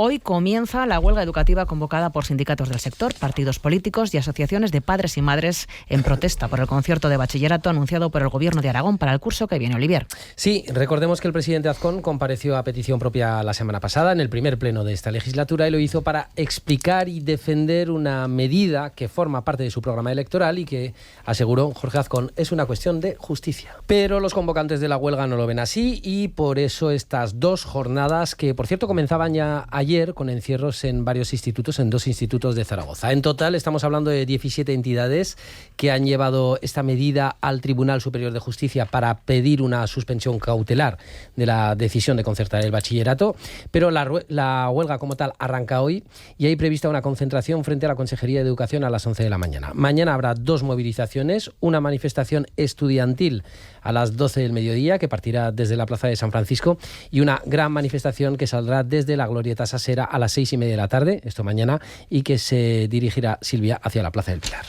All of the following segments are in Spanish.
Hoy comienza la huelga educativa convocada por sindicatos del sector, partidos políticos y asociaciones de padres y madres en protesta por el concierto de bachillerato anunciado por el Gobierno de Aragón para el curso que viene, Olivier. Sí, recordemos que el presidente Azcón compareció a petición propia la semana pasada en el primer pleno de esta legislatura y lo hizo para explicar y defender una medida que forma parte de su programa electoral y que, aseguró Jorge Azcón, es una cuestión de justicia. Pero los convocantes de la huelga no lo ven así y por eso estas dos jornadas, que por cierto comenzaban ya ayer con encierros en varios institutos, en 2 institutos de Zaragoza. En total estamos hablando de 17 entidades que han llevado esta medida al Tribunal Superior de Justicia para pedir una suspensión cautelar de la decisión de concertar el bachillerato, pero la huelga como tal arranca hoy y hay prevista una concentración frente a la Consejería de Educación a las 11 de la mañana. Mañana habrá 2 movilizaciones, una manifestación estudiantil a las 12 del mediodía que partirá desde la Plaza de San Francisco y una gran manifestación que saldrá desde la Glorieta Sasera a las 6:30 de la tarde, esto mañana, y que se dirigirá, Silvia, hacia la Plaza del Pilar.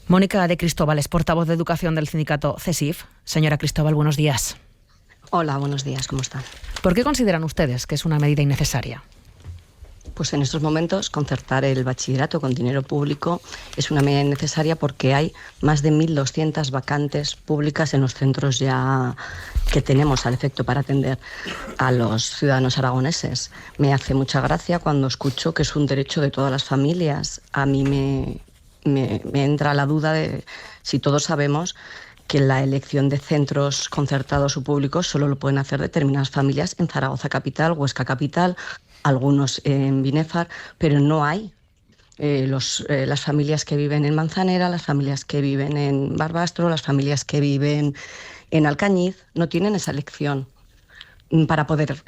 Mónica de Cristóbal es portavoz de Educación del sindicato CESIF. Señora Cristóbal, buenos días. Hola, buenos días, ¿cómo están? ¿Por qué consideran ustedes que es una medida innecesaria? Pues en estos momentos concertar el bachillerato con dinero público es una medida innecesaria porque hay más de 1.200 vacantes públicas en los centros ya que tenemos al efecto para atender a los ciudadanos aragoneses. Me hace mucha gracia cuando escucho que es un derecho de todas las familias. A mí me entra la duda de si todos sabemos que la elección de centros concertados o públicos solo lo pueden hacer determinadas familias en Zaragoza capital, Huesca capital, algunos en Binéfar, pero no hay las familias que viven en Manzanera, las familias que viven en Barbastro, las familias que viven en Alcañiz, no tienen esa elección para poder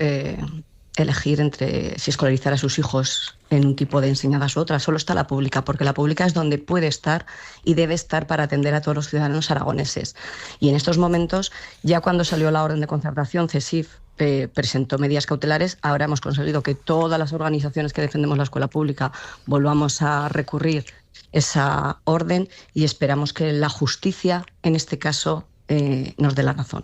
elegir entre si escolarizar a sus hijos en un tipo de enseñanzas u otra. Solo está la pública, porque la pública es donde puede estar y debe estar para atender a todos los ciudadanos aragoneses. Y en estos momentos, ya cuando salió la orden de concertación, CESIF presentó medidas cautelares. Ahora hemos conseguido que todas las organizaciones que defendemos la escuela pública volvamos a recurrir esa orden y esperamos que la justicia, en este caso, nos dé la razón.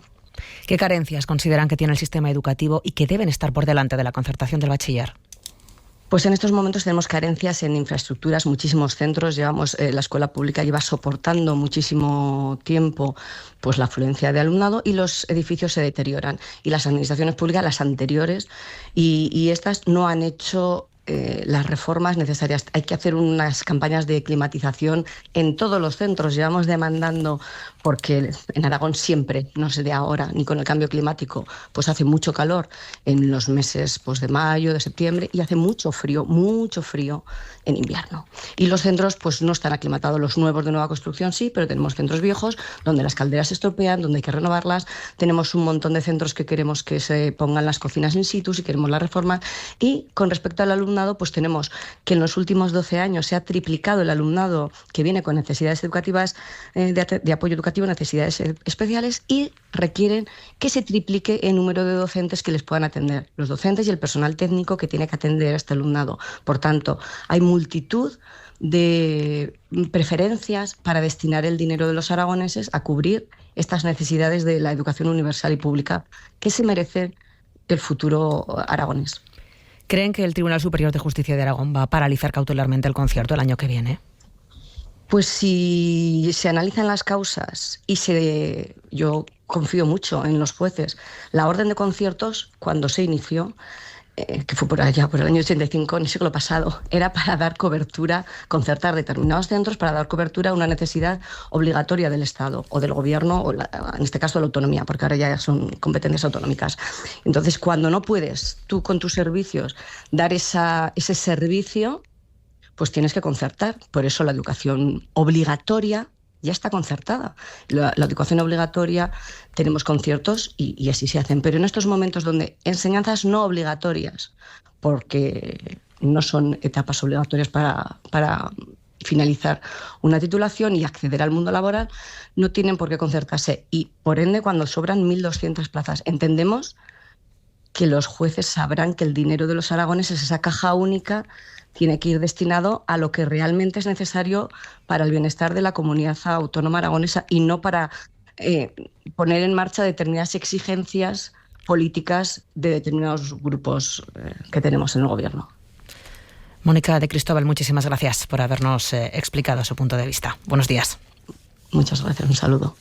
¿Qué carencias consideran que tiene el sistema educativo y que deben estar por delante de la concertación del bachiller? Pues en estos momentos tenemos carencias en infraestructuras, muchísimos centros. La escuela pública lleva soportando muchísimo tiempo pues la afluencia de alumnado y los edificios se deterioran. Y las administraciones públicas, las anteriores, y estas no han hecho las reformas necesarias. Hay que hacer unas campañas de climatización en todos los centros. Llevamos demandando, porque en Aragón siempre, no sé de ahora, ni con el cambio climático, pues hace mucho calor en los meses pues, de mayo, de septiembre, y hace mucho frío en invierno. Y los centros pues no están aclimatados. Los nuevos de nueva construcción sí, pero tenemos centros viejos donde las calderas se estropean, donde hay que renovarlas. Tenemos un montón de centros que queremos que se pongan las cocinas in situ, si queremos las reformas. Y con respecto al alumnado, pues tenemos que en los últimos 12 años se ha triplicado el alumnado que viene con necesidades educativas, de apoyo educativo, necesidades especiales, y requieren que se triplique el número de docentes que les puedan atender, los docentes y el personal técnico que tiene que atender a este alumnado. Por tanto, hay multitud de preferencias para destinar el dinero de los aragoneses a cubrir estas necesidades de la educación universal y pública que se merece el futuro aragonés. ¿Creen que el Tribunal Superior de Justicia de Aragón va a paralizar cautelarmente el concierto el año que viene? Pues si se analizan las causas yo confío mucho en los jueces. La orden de conciertos, cuando se inició, que fue por allá, por el año 85, en el siglo pasado, era para dar cobertura, concertar determinados centros para dar cobertura a una necesidad obligatoria del Estado o del Gobierno, o en este caso de la autonomía, porque ahora ya son competencias autonómicas. Entonces, cuando no puedes tú con tus servicios dar ese servicio, pues tienes que concertar. Por eso la educación obligatoria ya está concertada. La educación obligatoria, tenemos conciertos y así se hacen. Pero en estos momentos donde enseñanzas no obligatorias, porque no son etapas obligatorias para finalizar una titulación y acceder al mundo laboral, no tienen por qué concertarse. Y por ende, cuando sobran 1.200 plazas, entendemos que los jueces sabrán que el dinero de los aragoneses, esa caja única, tiene que ir destinado a lo que realmente es necesario para el bienestar de la comunidad autónoma aragonesa y no para poner en marcha determinadas exigencias políticas de determinados grupos que tenemos en el Gobierno. Mónica de Cristóbal, muchísimas gracias por habernos explicado su punto de vista. Buenos días. Muchas gracias, un saludo.